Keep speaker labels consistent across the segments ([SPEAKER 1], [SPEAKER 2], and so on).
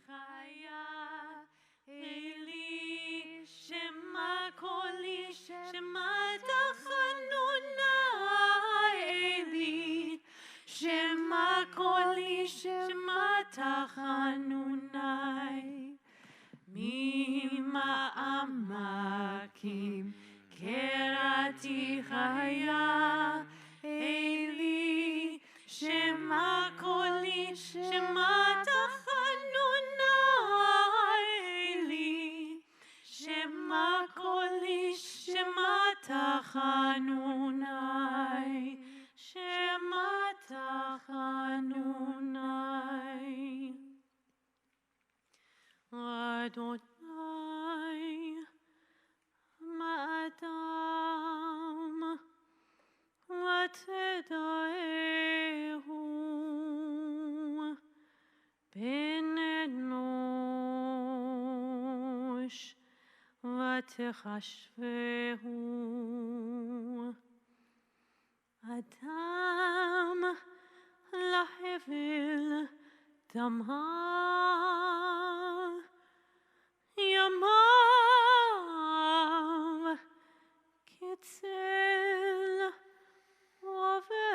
[SPEAKER 1] chaya, Eli, Shema koli, Shema tachanunai, Eli, Shema koli, Shema tachanunai, Mima amakim, Kerati chaya, Eli, Shema koli, Shema tachanunai, Eli, Shema koli, Shema tachanunai, Shema tachanunai. Adonai, ma'adam, v'tedaehu, ben enosh, v'techashvehu, adam lahevil damha, Yamav Kitzel Over.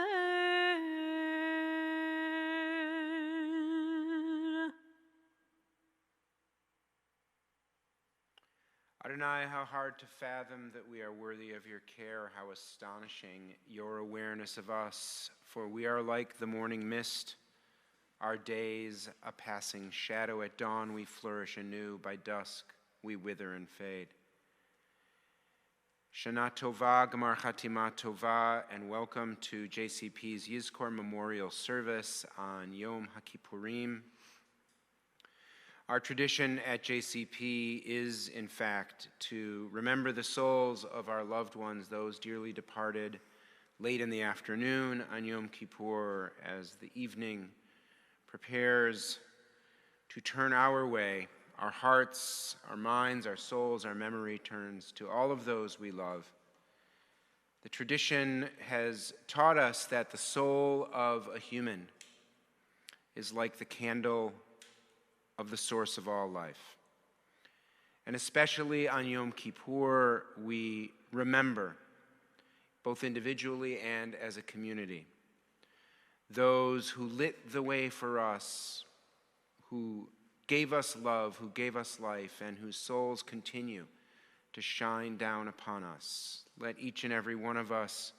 [SPEAKER 2] Adonai, how hard to fathom that we are worthy of your care, how astonishing your awareness of us, for we are like the morning mist. Our days a passing shadow. At dawn we flourish anew. By dusk we wither and fade. Shana Tova, Gemar Chatima Tova, and welcome to JCP's Yizkor Memorial Service on Yom HaKippurim. Our tradition at JCP is, in fact, to remember the souls of our loved ones, those dearly departed, late in the afternoon on Yom Kippur as the evening prepares to turn our way. Our hearts, our minds, our souls, our memory turns to all of those we love. The tradition has taught us that the soul of a human is like the candle of the source of all life. And especially on Yom Kippur, we remember, both individually and as a community, those who lit the way for us, who gave us love, who gave us life, and whose souls continue to shine down upon us. Let each and every one of us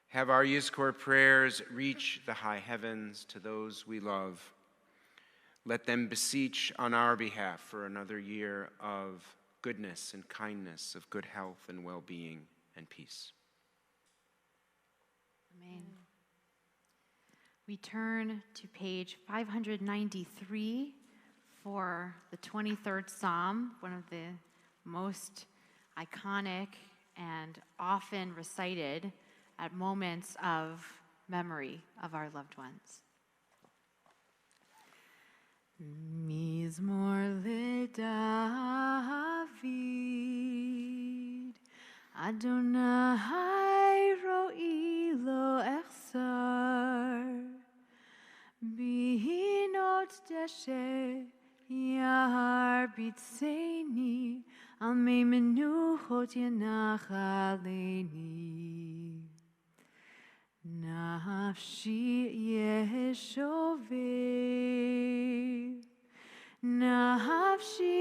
[SPEAKER 2] have our Yizkor prayers reach the high heavens to those we love. Let them beseech on our behalf for another year of goodness and kindness, of good health and well-being and peace.
[SPEAKER 3] Amen. We turn to page 593 for the 23rd Psalm, one of the most iconic and often recited at moments of memory of our loved ones. Mizmor leDavid, Adonai ro'i lo echsar, Bihinot deshe yarbitzeni, al mei menuchot yanachaleni. Nafshi yeshoveh, Nafshi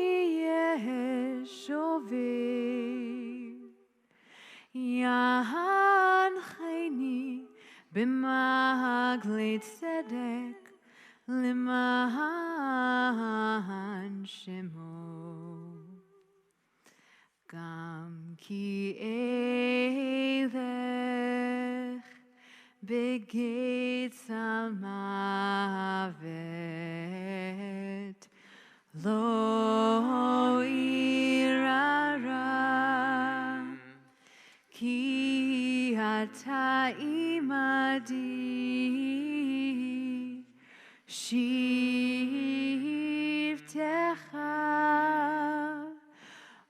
[SPEAKER 3] yeshoveh, Yancheni b'maglei tzedek, L'man shemo. Gam ki elech begeit salmavet, lo irara, ki ata imadi, shivtecha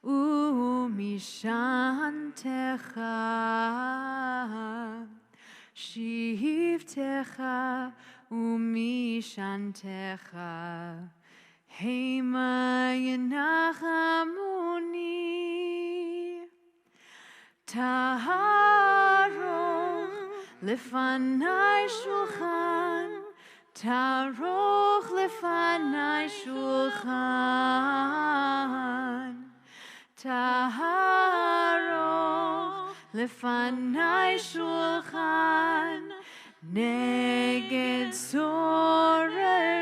[SPEAKER 3] umishantecha, shivtecha umishantecha, Hema Yenachamuni Taharoch Lefanai Shulchan Taroch Lefanai Shulchan Taharoch Lefanai Shulchan Neged Sorerai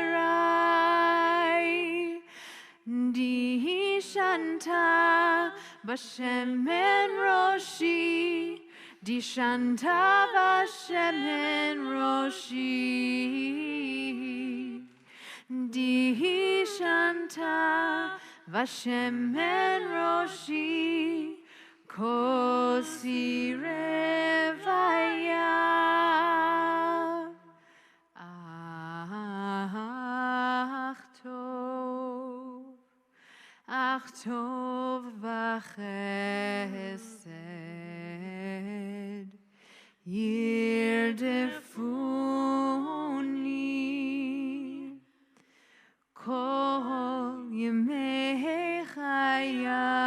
[SPEAKER 3] Di Shanta Bashemen Roshi Di Shanta Bashemen Roshi Di Shanta Bashemen Roshi Kosi Revaya Ach tov v'chesed yirdefuni kol yemei chayai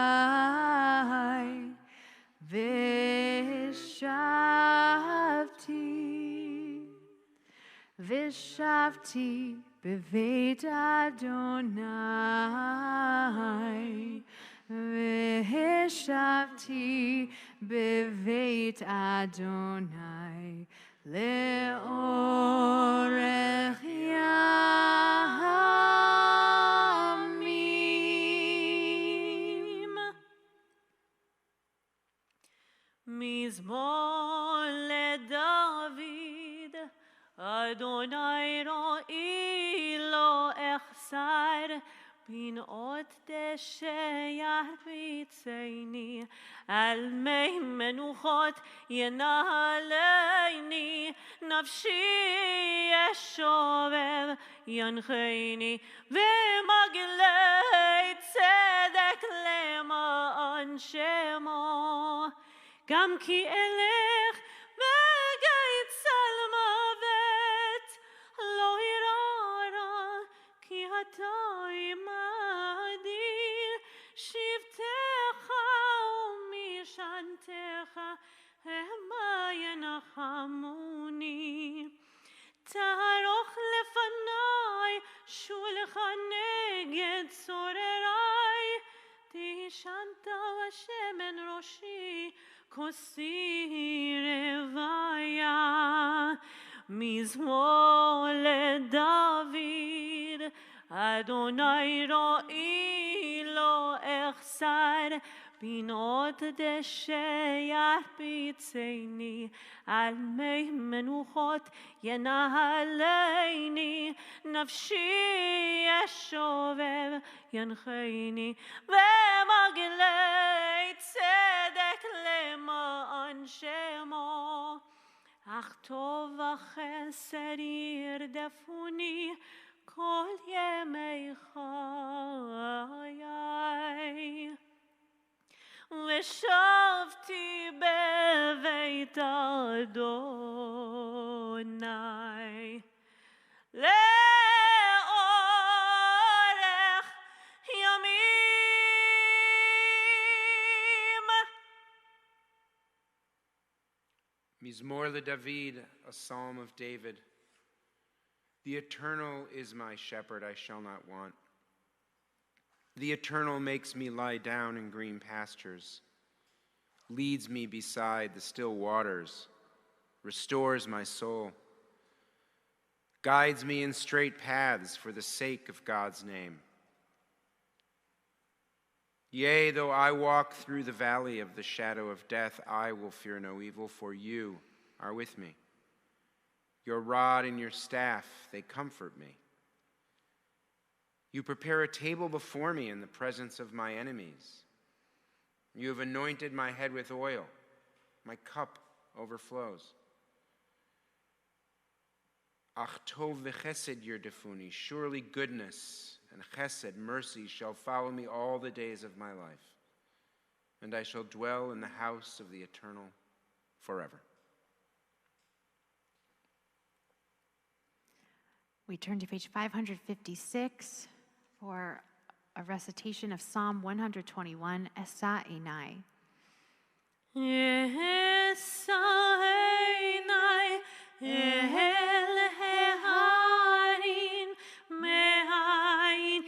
[SPEAKER 3] v'shavti beveit Adonai v'shavti beveit Adonai le'orech yamim.
[SPEAKER 1] מזמור לדוד, אדוני רואי לא אחסר, בנאות דשא ירביצני, על מי מנוחות ינהלני, נפשי ישובב ינחני, ומגלי צדק למען שמו. גם כי אלך בגיא צלמוות, לא ירא כי אתה עמדי, שבטך ומשענתך המה ינחמוני. תערוך לפני שולחן נגד צוררי, תשענת בשמן ראשי כוסי רוויה. מזמור לדוד, אדוני רואי לא אחסר, בנאות דשא ירביצני, על מי מנוחות ינהלני, נפשי ישובב ינחני, ומגלי צדק למען שמו. אך טוב וחסד ירדפוני כל ימי חיי, ושבתי בבית אדוני לאורך ימים.
[SPEAKER 2] Mizmor LeDavid, a psalm of David. The Eternal is my shepherd, I shall not want. The Eternal makes me lie down in green pastures, leads me beside the still waters, restores my soul, guides me in straight paths for the sake of God's name. Yea, though I walk through the valley of the shadow of death, I will fear no evil, for you are with me. Your rod and your staff, they comfort me. You prepare a table before me in the presence of my enemies. You have anointed my head with oil. My cup overflows. Ach tov v'chesed yirdefuni, surely goodness and chesed, mercy, shall follow me all the days of my life, and I shall dwell in the house of the Eternal forever.
[SPEAKER 3] We turn to page 556, for a recitation of Psalm 121, Esa Enai.
[SPEAKER 1] Esa Enai el Heharim me'ayin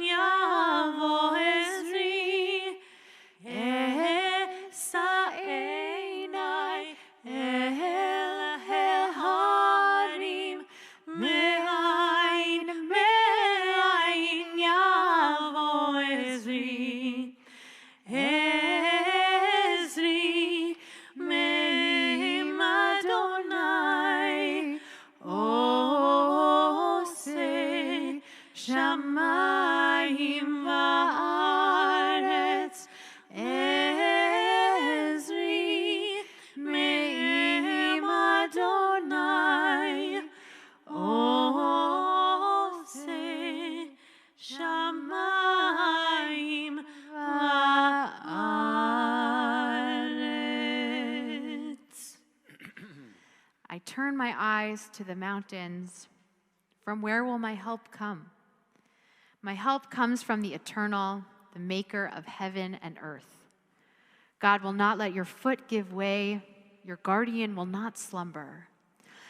[SPEAKER 1] yavo Ezri. Esa Enai el Heharim me'ayin yavo Ezri. Ezri me'im Adonai oseh shamayim va'aretz. Ezri me'im Adonai oseh shamayim va'aretz.
[SPEAKER 3] I turn my eyes to the mountains. From where will my help come? My help comes from the eternal, the maker of heaven and earth. God will not let your foot give way. Your guardian will not slumber.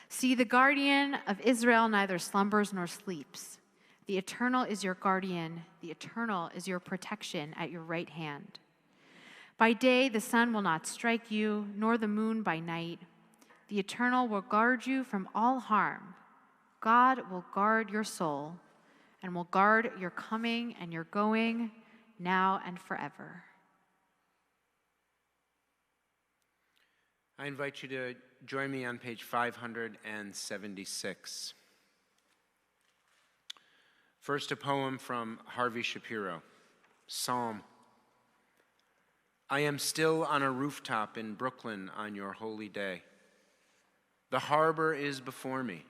[SPEAKER 3] See, the guardian of Israel neither slumbers nor sleeps. The eternal is your guardian. The eternal is your protection at your right hand. By day the sun will not strike you, nor the moon by night. The eternal will guard you from all harm. God will guard your soul and will guard your coming and your going now and forever.
[SPEAKER 2] I invite you to join me on page 576. First, a poem from Harvey Shapiro, Psalm. I am still on a rooftop in Brooklyn on your holy day. The harbor is before me,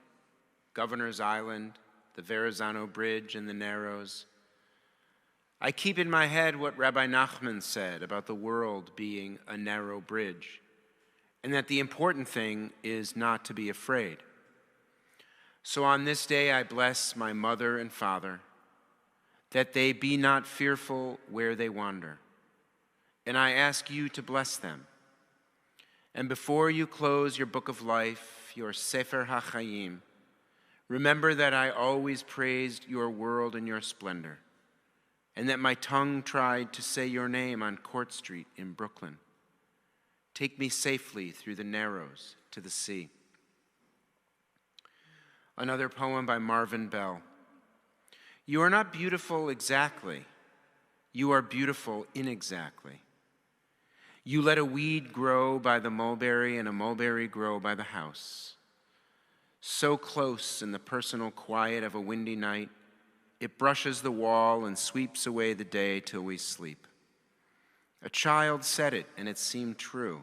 [SPEAKER 2] Governor's Island, the Verrazano Bridge and the Narrows. I keep in my head what Rabbi Nachman said about the world being a narrow bridge, and that the important thing is not to be afraid. So on this day I bless my mother and father, that they be not fearful where they wander. And I ask you to bless them. And before you close your book of life, your Sefer HaChaim, remember that I always praised your world and your splendor, and that my tongue tried to say your name on Court Street in Brooklyn. Take me safely through the Narrows to the sea. Another poem by Marvin Bell. You are not beautiful exactly. You are beautiful inexactly. You let a weed grow by the mulberry and a mulberry grow by the house. So close in the personal quiet of a windy night, it brushes the wall and sweeps away the day till we sleep. A child said it, and it seemed true.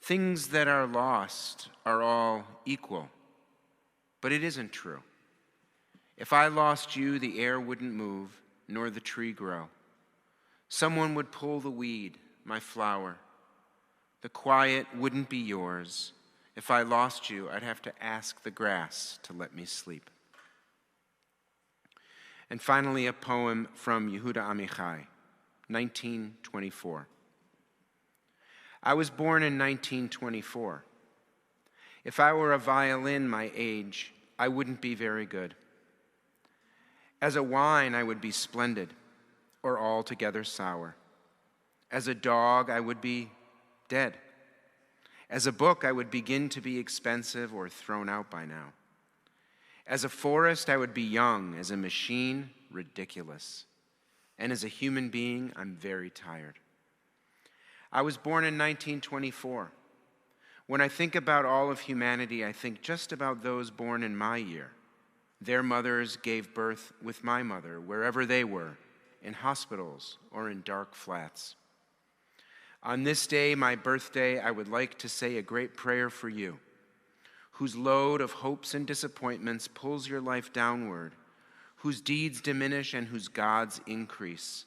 [SPEAKER 2] Things that are lost are all equal, but it isn't true. If I lost you, the air wouldn't move, nor the tree grow. Someone would pull the weed, my flower. The quiet wouldn't be yours. If I lost you, I'd have to ask the grass to let me sleep. And finally, a poem from Yehuda Amichai, 1924. I was born in 1924. If I were a violin my age, I wouldn't be very good. As a wine, I would be splendid, or altogether sour. As a dog, I would be dead. As a book, I would begin to be expensive or thrown out by now. As a forest, I would be young. As a machine, ridiculous. And as a human being, I'm very tired. I was born in 1924. When I think about all of humanity, I think just about those born in my year. Their mothers gave birth with my mother, wherever they were, in hospitals or in dark flats. On this day, my birthday, I would like to say a great prayer for you, whose load of hopes and disappointments pulls your life downward, whose deeds diminish and whose gods increase.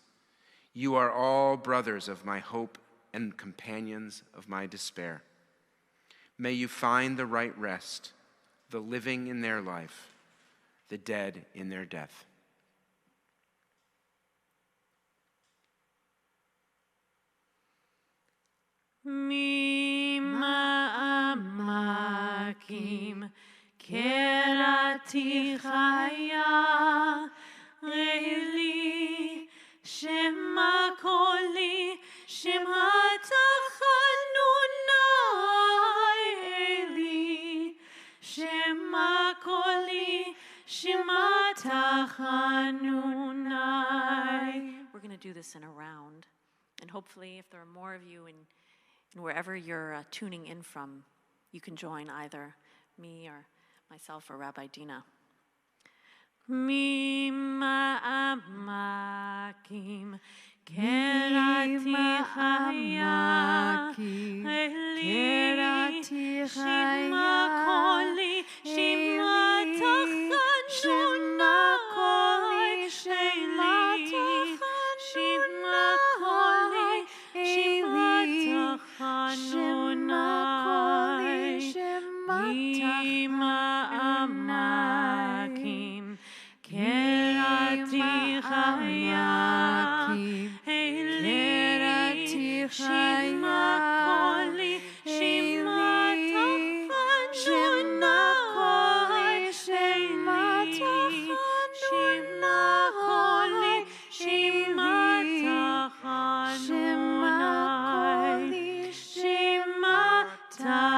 [SPEAKER 2] You are all brothers of my hope and companions of my despair. May you find the right rest, the living in their life, the dead in their death.
[SPEAKER 1] ממעמקים קראתי חיה, אלי שמע קולי, שמע תחנוני, אלי שמע קולי, שמע תחנוני. We're going to do this in a round, and hopefully if there are more of you in wherever you're tuning in from, you can join either me or myself or Rabbi Dina. ממעמקים קראתי חיה, אלי שמע קולי, שמע תחנוני, שמע קולי, שמע תחנוני, ממעמקים קראתי חיה, אלי שמע קולי, שמע תחנוני, שמע קולי, שמע תחנוני, שמע תחנוני.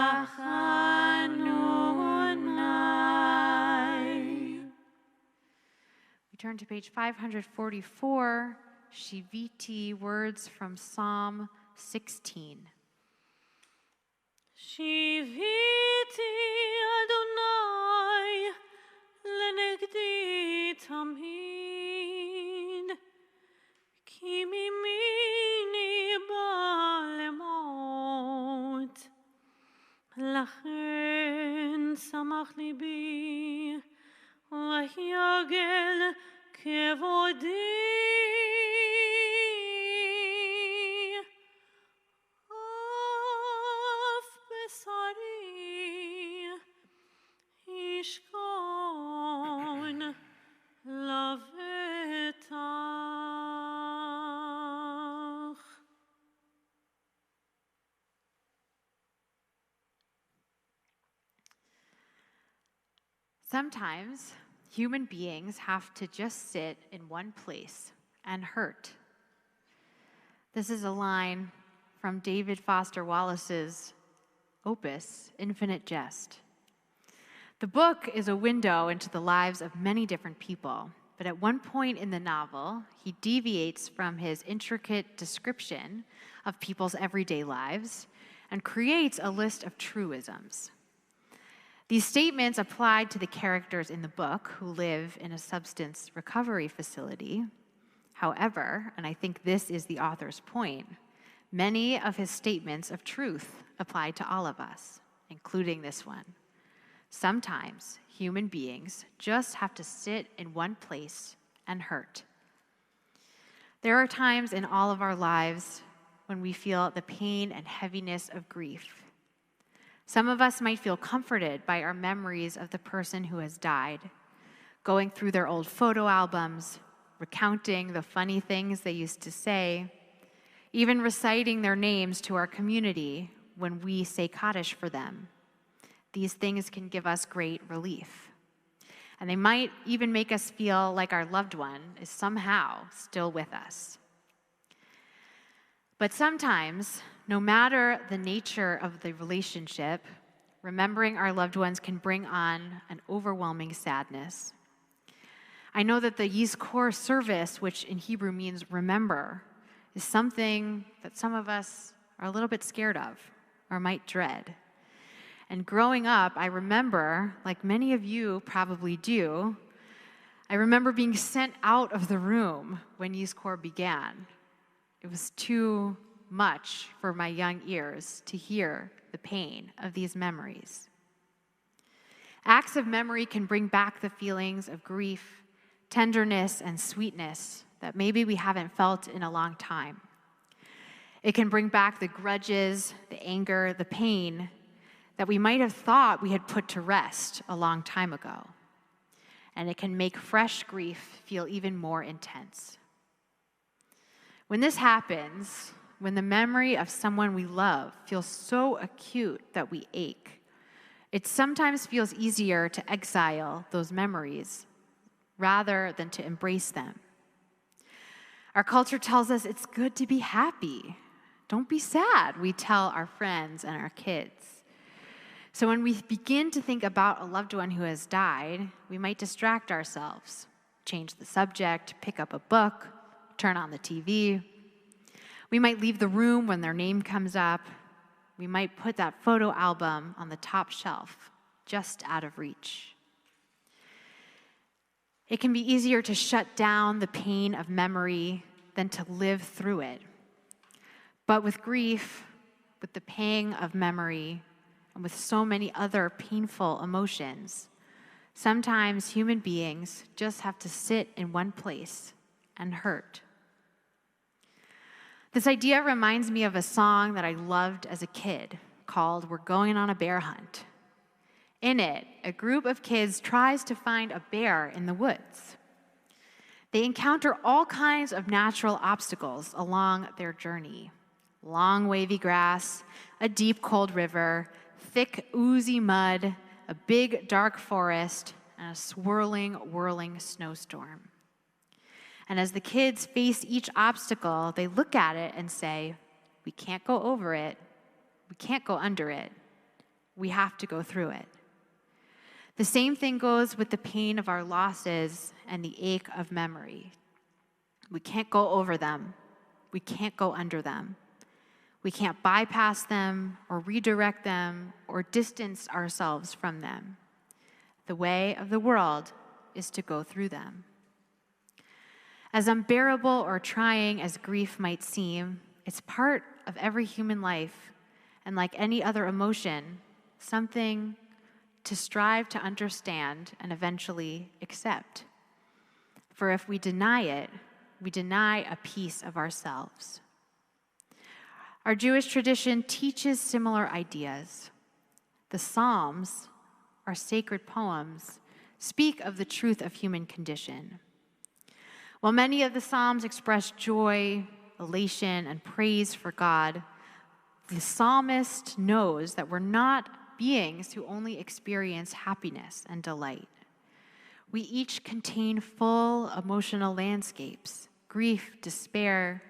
[SPEAKER 3] We turn to page 544, Shiviti, words from Psalm 16.
[SPEAKER 1] שיוויתי אדוני לנגדי תמיד, כי מימיני בא למות, לכן שמח ליבי ויגל כבודי. אף בשרי ישכון לבטח.
[SPEAKER 3] Sometimes human beings have to just sit in one place and hurt. This is a line from David Foster Wallace's opus, Infinite Jest. The book is a window into the lives of many different people, but at one point in the novel, he deviates from his intricate description of people's everyday lives and creates a list of truisms. These statements applied to the characters in the book who live in a substance recovery facility. However, and I think this is the author's point, many of his statements of truth apply to all of us, including this one. Sometimes human beings just have to sit in one place and hurt. There are times in all of our lives when we feel the pain and heaviness of grief. Some of us might feel comforted by our memories of the person who has died, going through their old photo albums, recounting the funny things they used to say, even reciting their names to our community when we say Kaddish for them. These things can give us great relief. And they might even make us feel like our loved one is somehow still with us. But sometimes, no matter the nature of the relationship, remembering our loved ones can bring on an overwhelming sadness. I know that the Yizkor service, which in Hebrew means remember, is something that some of us are a little bit scared of or might dread. And growing up, I remember, like many of you probably do, I remember being sent out of the room when Yizkor began. It was too much for my young ears to hear the pain of these memories. Acts of memory can bring back the feelings of grief, tenderness, and sweetness that maybe we haven't felt in a long time. It can bring back the grudges, the anger, the pain that we might have thought we had put to rest a long time ago. and it can make fresh grief feel even more intense. When this happens, when the memory of someone we love feels so acute that we ache, it sometimes feels easier to exile those memories rather than to embrace them. Our culture tells us it's good to be happy. Don't be sad, we tell our friends and our kids. So when we begin to think about a loved one who has died, we might distract ourselves, change the subject, pick up a book, turn on the TV. We might leave the room when their name comes up. We might put that photo album on the top shelf, just out of reach. It can be easier to shut down the pain of memory than to live through it. But with grief, with the pang of memory, and with so many other painful emotions, sometimes human beings just have to sit in one place and hurt. This idea reminds me of a song that I loved as a kid called "We're Going on a Bear Hunt." In it, a group of kids tries to find a bear in the woods. They encounter all kinds of natural obstacles along their journey: long, wavy grass, a deep, cold river, thick, oozy mud, a big, dark forest, and a swirling, whirling snowstorm. And as the kids face each obstacle, they look at it and say, "We can't go over it. We can't go under it. We have to go through it." The same thing goes with the pain of our losses and the ache of memory. We can't go over them. We can't go under them. We can't bypass them or redirect them or distance ourselves from them. The way of the world is to go through them. As unbearable or trying as grief might seem, it's part of every human life, and like any other emotion, something to strive to understand and eventually accept. For if we deny it, we deny a piece of ourselves. Our Jewish tradition teaches similar ideas. The Psalms, our sacred poems, speak of the truth of human condition. While many of the Psalms express joy, elation, and praise for God, the psalmist knows that we're not beings who only experience happiness and delight. We each contain full emotional landscapes: grief, despair,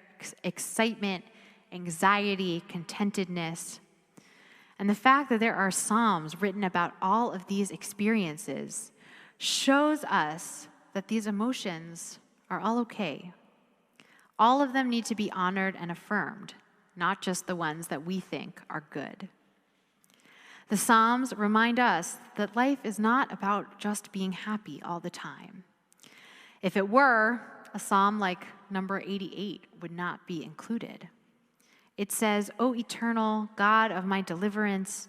[SPEAKER 3] excitement, anxiety, contentedness. And the fact that there are psalms written about all of these experiences shows us that these emotions are all okay. All of them need to be honored and affirmed, not just the ones that we think are good. The Psalms remind us that life is not about just being happy all the time. If it were, a psalm like number 88 would not be included. It says, "O eternal God of my deliverance,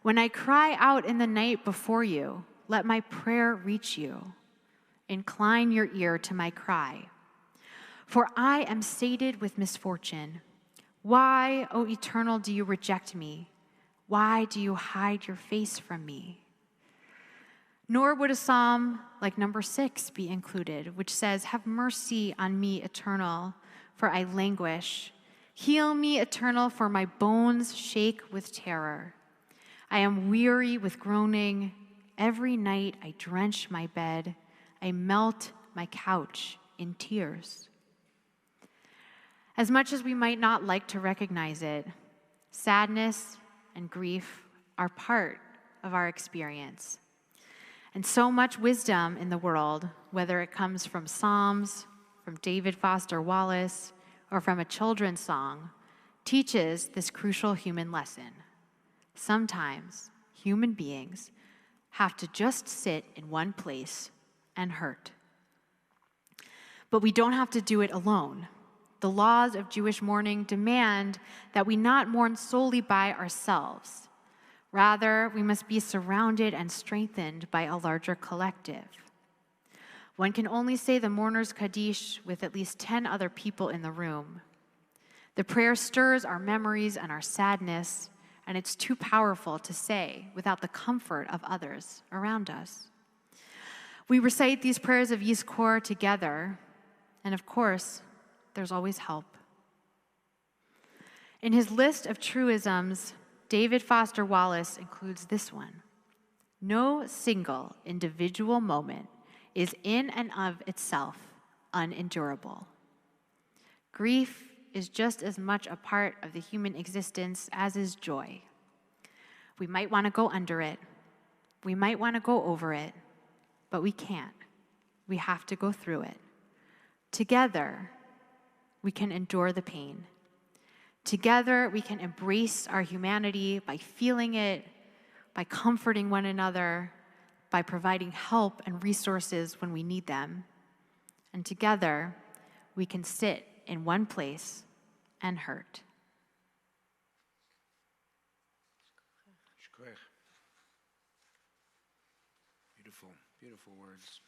[SPEAKER 3] when I cry out in the night before you, let my prayer reach you. Incline your ear to my cry. For I am sated with misfortune. Why, O eternal, do you reject me? Why do you hide your face from me?" Nor would a psalm like number 6 be included, which says, "Have mercy on me, eternal, for I languish. Heal me, eternal, for my bones shake with terror. I am weary with groaning. Every night I drench my bed. I melt my couch in tears." As much as we might not like to recognize it, sadness and grief are part of our experience. And so much wisdom in the world, whether it comes from Psalms, from David Foster Wallace, or from a children's song, teaches this crucial human lesson. Sometimes human beings have to just sit in one place and hurt. But we don't have to do it alone. The laws of Jewish mourning demand that we not mourn solely by ourselves. Rather, we must be surrounded and strengthened by a larger collective. One can only say the mourner's Kaddish with at least 10 other people in the room. The prayer stirs our memories and our sadness, and it's too powerful to say without the comfort of others around us. We recite these prayers of Yizkor together, and of course, there's always help. In his list of truisms, David Foster Wallace includes this one: no single individual moment is in and of itself unendurable. Grief is just as much a part of the human existence as is joy. We might want to go under it. We might want to go over it, but we can't. We have to go through it. Together, we can endure the pain. Together, we can embrace our humanity by feeling it, by comforting one another, by providing help and resources when we need them. And together, we can sit in one place and hurt.
[SPEAKER 2] Beautiful, beautiful words.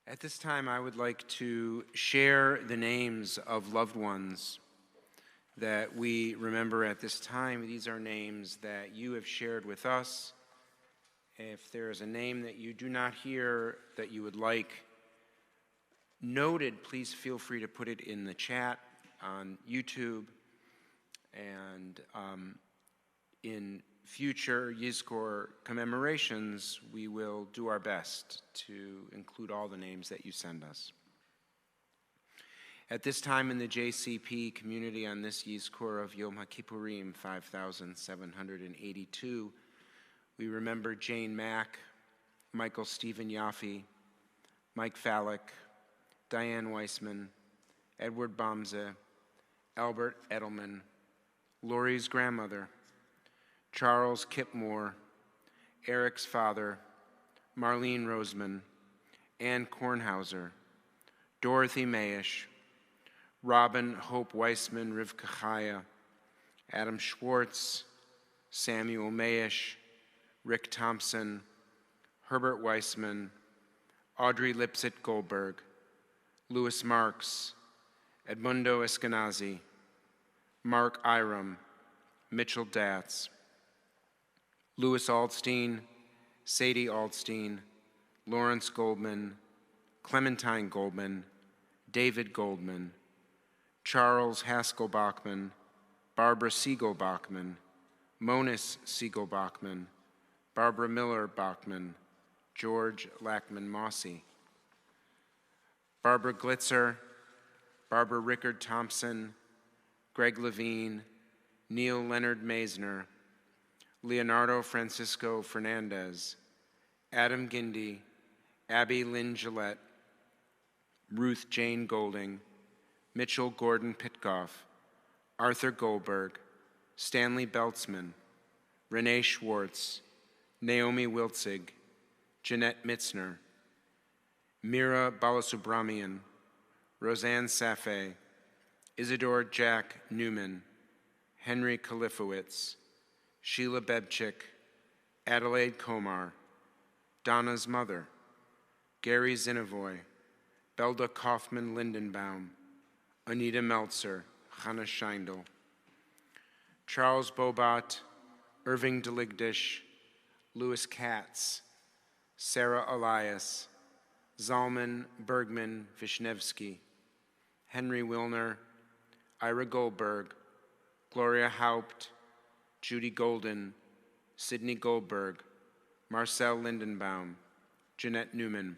[SPEAKER 2] At this time, I would like to share the names of loved ones that we remember at this time. These are names that you have shared with us. If there is a name that you do not hear that you would like noted, please feel free to put it in the chat on YouTube. And in future Yizkor commemorations, we will do our best to include all the names that you send us. At this time in the JCP community on this Yizkor of Yom HaKippurim 5782, we remember Jane Mack, Michael Stephen Yaffe, Mike Fallick, Diane Weissman, Edward Bomze, Albert Edelman, Lori's grandmother, Charles Kipmore, Eric's father, Marlene Roseman, Ann Kornhauser, Dorothy Mayish, Robin Hope Weissman, Rivka Chaya, Adam Schwartz, Samuel Mayish, Rick Thompson, Herbert Weissman, Audrey Lipset Goldberg, Louis Marks, Edmundo Eskenazi, Mark Iram, Mitchell Datz, Louis Aldstein, Sadie Aldstein, Lawrence Goldman, Clementine Goldman, David Goldman, Charles Haskell Bachman, Barbara Siegel Bachman, Monis Siegel Bachman, Barbara Miller Bachman, George Lackman Mossy, Barbara Glitzer, Barbara Rickard Thompson, Greg Levine, Neil Leonard Maisner, Leonardo Francisco Fernandez, Adam Gindi, Abby Lynn Gillette, Ruth Jane Golding, Mitchell Gordon Pitkoff, Arthur Goldberg, Stanley Beltzman, Renee Schwartz, Naomi Wiltzig, Jeanette Mitzner, Mira Balasubramanian, Roseanne Safe, Isidore Jack Newman, Henry Kalifowitz, Sheila Bebchik, Adelaide Komar, Donna's mother, Gary Zinavoy, Belda Kaufman Lindenbaum, Anita Meltzer, Hannah Scheindel, Charles Bobat, Irving Deligdish, Louis Katz, Sarah Elias, Zalman Bergman Vishnevsky, Henry Wilner, Ira Goldberg, Gloria Haupt, Judy Golden, Sidney Goldberg, Marcel Lindenbaum, Jeanette Newman,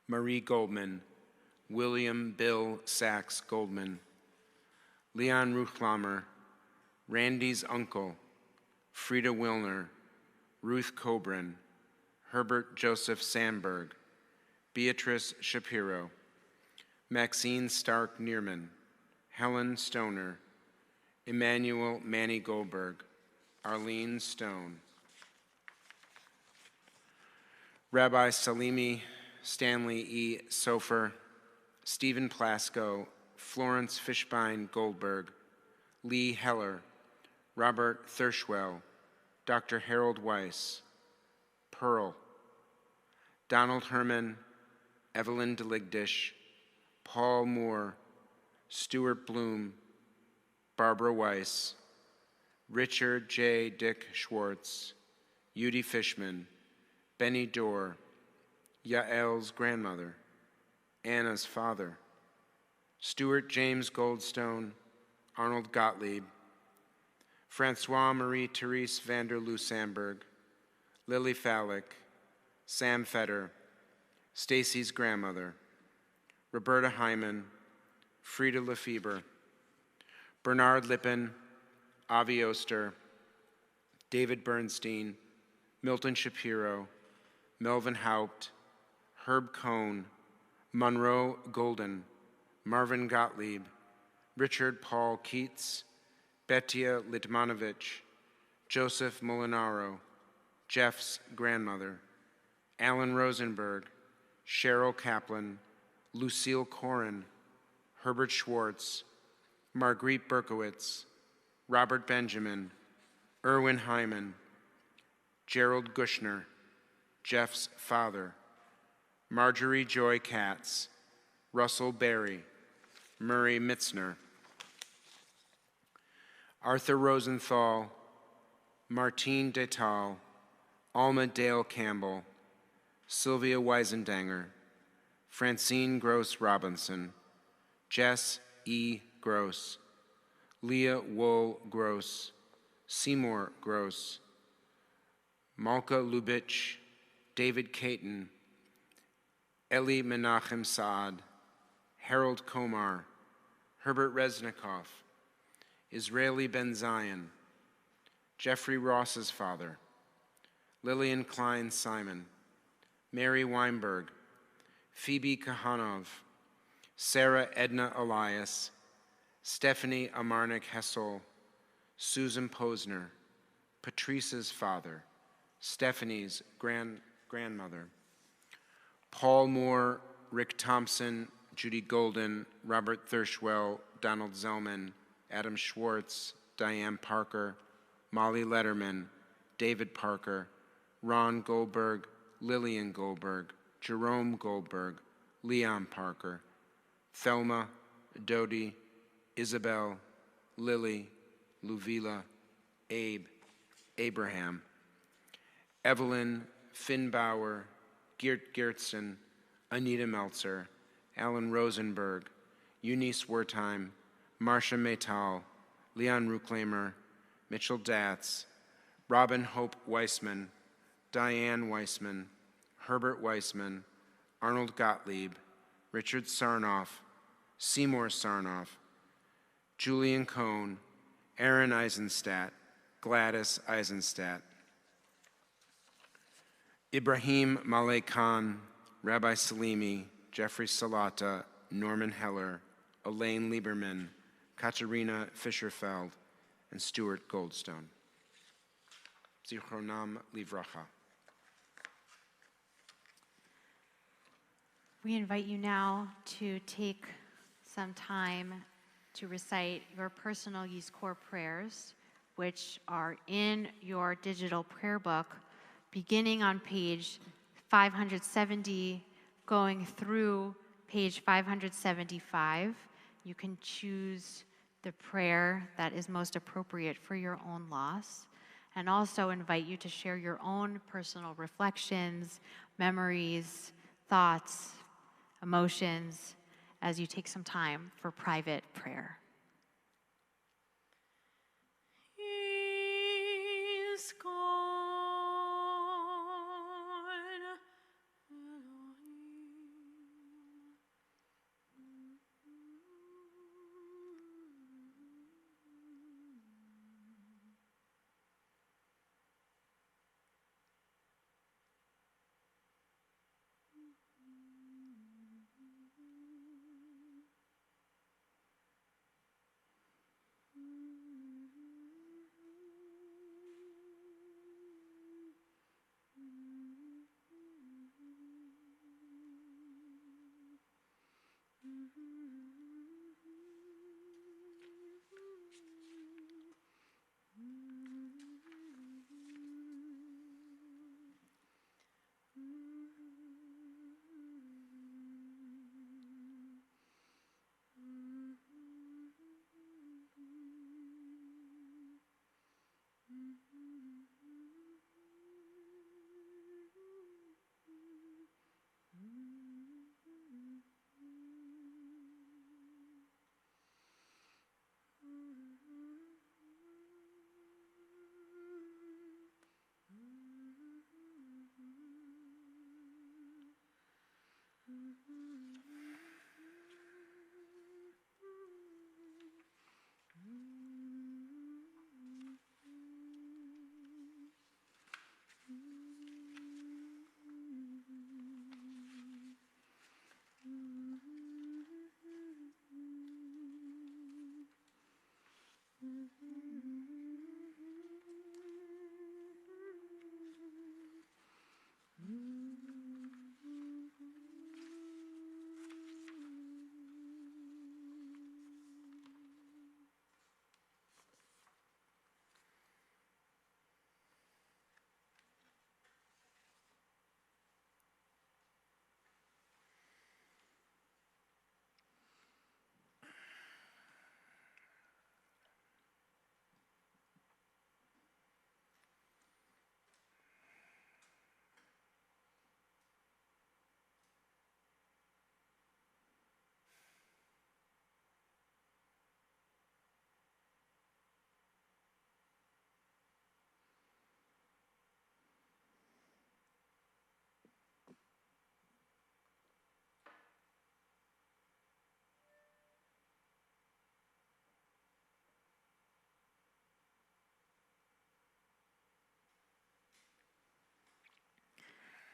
[SPEAKER 2] Marie Goldman, William Bill Sachs Goldman, Leon Ruchlamer, Randy's uncle, Frida Wilner, Ruth Cobran, Herbert Joseph Sandberg, Beatrice Shapiro, Maxine Stark Neerman, Helen Stoner, Emmanuel Manny Goldberg, Arlene Stone, Rabbi Salimi Stanley E. Sofer, Stephen Plasko, Florence Fishbein Goldberg, Lee Heller, Robert Thirschwell, Dr. Harold Weiss, Pearl, Donald Herman, Evelyn Deligdish, Paul Moore, Stuart Bloom, Barbara Weiss, Richard J. Dick Schwartz, Yudi Fishman, Benny Dorr, Yael's grandmother, Anna's father, Stuart James Goldstone, Arnold Gottlieb, Francois Marie Therese Vanderloo Sandberg, Lily Fallick, Sam Fetter, Stacy's grandmother, Roberta Hyman, Frida Lefebvre, Bernard Lippin, Avi Oster, David Bernstein, Milton Shapiro, Melvin Haupt, Herb Cohn, Monroe Golden, Marvin Gottlieb, Richard Paul Keats, Betia Litmanovich, Joseph Molinaro, Jeff's grandmother, Alan Rosenberg, Cheryl Kaplan, Lucille Corin, Herbert Schwartz, Marguerite Berkowitz, Robert Benjamin, Erwin Hyman, Gerald Gushner, Jeff's father, Marjorie Joy Katz, Russell Berry, Murray Mitzner, Arthur Rosenthal, Martine Detal, Alma Dale Campbell, Sylvia Weisendanger, Francine Gross Robinson, Jess E. Gross, Leah Wool Gross, Seymour Gross, Malka Lubitsch, David Caton, Eli Menachem Saad, Harold Komar, Herbert Reznikoff, Israeli Ben Zion, Jeffrey Ross's father, Lillian Klein Simon, Mary Weinberg, Phoebe Kahanov, Sarah Edna Elias, Stephanie Amarnik Hessel, Susan Posner, Patrice's father, Stephanie's grandmother, Paul Moore, Rick Thompson, Judy Golden, Robert Thirschwell, Donald Zellman, Adam Schwartz, Diane Parker, Molly Letterman, David Parker, Ron Goldberg, Lillian Goldberg, Jerome Goldberg, Leon Parker, Thelma, Dodie, Isabel, Lily, Luvila, Abe, Abraham, Evelyn, Finn Bauer, Geert Geertsen, Anita Meltzer, Alan Rosenberg, Eunice Wertheim, Marcia Maytal, Leon Rucklamer, Mitchell Datz, Robin Hope Weissman, Diane Weissman, Herbert Weissman, Arnold Gottlieb, Richard Sarnoff, Seymour Sarnoff, Julian Cohn, Aaron Eisenstadt, Gladys Eisenstadt, Ibrahim Malek Khan, Rabbi Salimi, Jeffrey Salata, Norman Heller, Elaine Lieberman, Katerina Fischerfeld, and Stuart Goldstone. Zichronam Livracha.
[SPEAKER 3] We invite you now to take some time to recite your personal Yizkor prayers, which are in your digital prayer book, beginning on page 570, going through page 575. You can choose the prayer that is most appropriate for your own loss, and also invite you to share your own personal reflections, memories, thoughts, emotions, as you take some time for private prayer.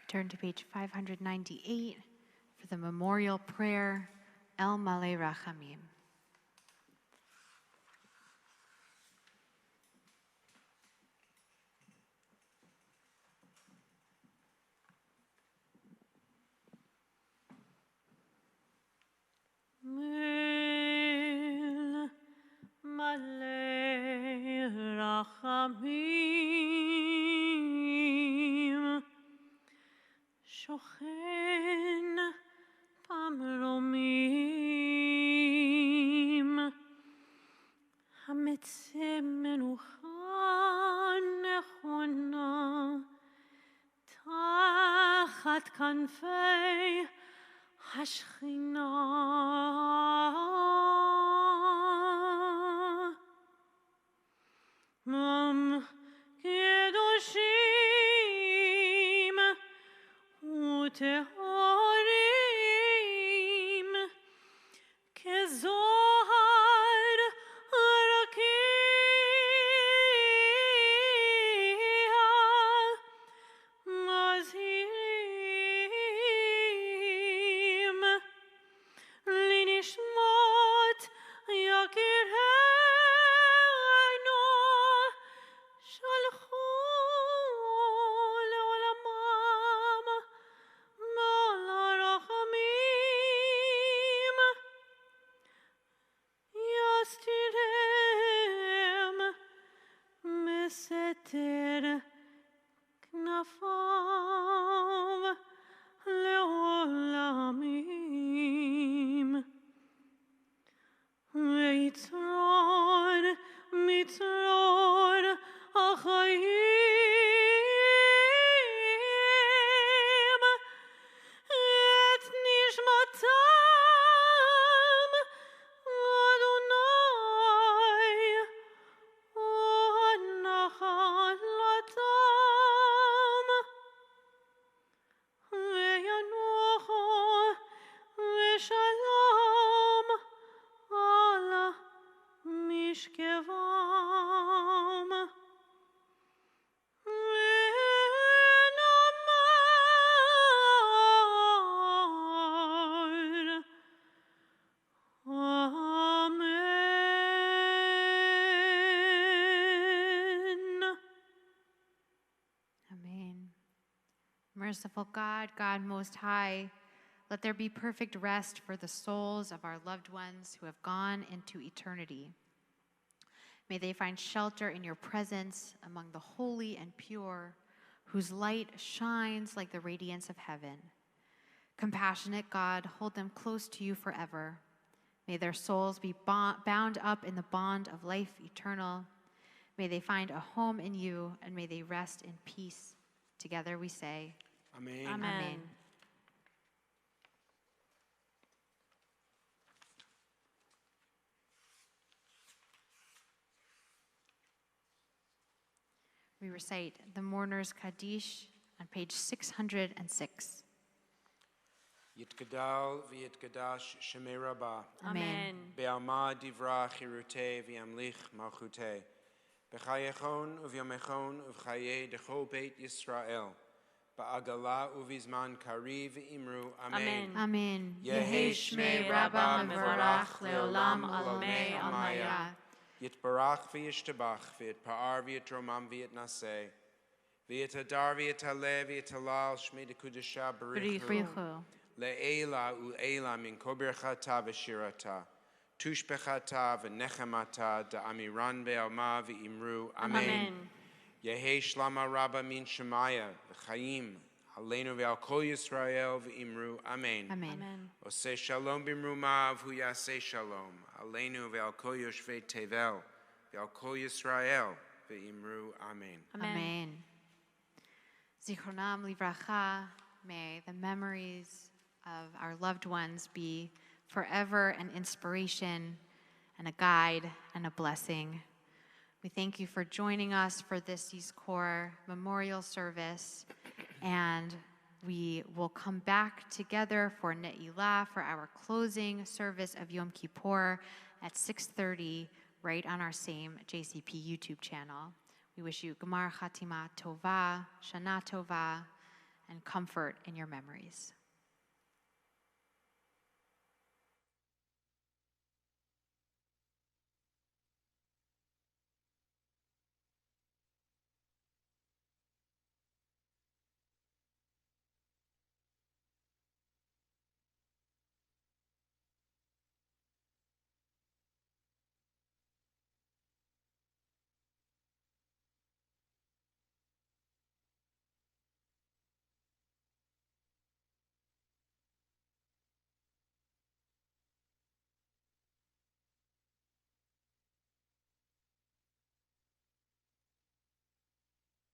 [SPEAKER 3] Turn to page 598 for the memorial prayer, El Malei Rachamim.
[SPEAKER 1] Mil malei rachamim, shochen pamromim, hametzeh menucha nechona, tachat kanfei Hashchina Kedoshim Utehorim Kezohar Rakia Mazhirim Linishmot Yakirenu Shalchu Leolamam Mala Rachamim Yastirem Meseter Knafav Leolamim Yitzron Mitzron Achayim Et Nishmatam Adonai Nachalatam Ve'yanucho Ve'shalom Ala Mishkevam Ve'namar Amen.
[SPEAKER 3] Amen. Merciful God, God Most High, let there be perfect rest for the souls of our loved ones who have gone into eternity. May they find shelter in your presence among the holy and pure, whose light shines like the radiance of heaven. Compassionate God, hold them close to you forever. May their souls be bound up in the bond of life eternal. May they find a home in you, and may they rest in peace. Together we say,
[SPEAKER 2] Amen.
[SPEAKER 1] Amen.
[SPEAKER 3] We recite the Mourner's Kaddish on page 606.
[SPEAKER 2] Yitgadal v'yitgadash shemei rabah.
[SPEAKER 1] Amen.
[SPEAKER 2] Be'alma divra chirutei v'yamlich malchutei. B'chayechon uvyomechon uv'chayei decho beit Yisrael. Ba'agala uvizman kari v'imru. Amen.
[SPEAKER 3] Amen.
[SPEAKER 2] Yehi
[SPEAKER 1] Shmei Rabba Mevorach Leolam Almei Almaya.
[SPEAKER 2] Yitbarach v'yishtabach v'yitpa'ar v'yitromam v'yitnaseh. V'yitadar v'yitaleh v'yitalal shmei dekudesha b'richu.
[SPEAKER 3] Brichu.
[SPEAKER 2] Le'ela u'ela min koberchata v'shirata. Tushbechata v'nechemata da'amiran be'alma v'imru. Amen. Yehi shlama rabba min shemaya v'chaim. Aleinu ve'al kol Yisrael v'imru. Amen.
[SPEAKER 3] Amen.
[SPEAKER 2] Oseh shalom b'mrumav hu yaseh shalom. Aleinu ve'al kol yoshvei tevel ve'al kol Yisrael v'imru. Amen.
[SPEAKER 3] Amen. Zichronam livracha. May the memories of our loved ones be forever an inspiration and a guide and a blessing. We thank you for joining us for this Yizkor memorial service, and we will come back together for Ne'ilah, for our closing service of Yom Kippur at 6:30, right on our same JCP YouTube channel. We wish you Gemar Chatima Tova, Shana Tova, and comfort in your memories.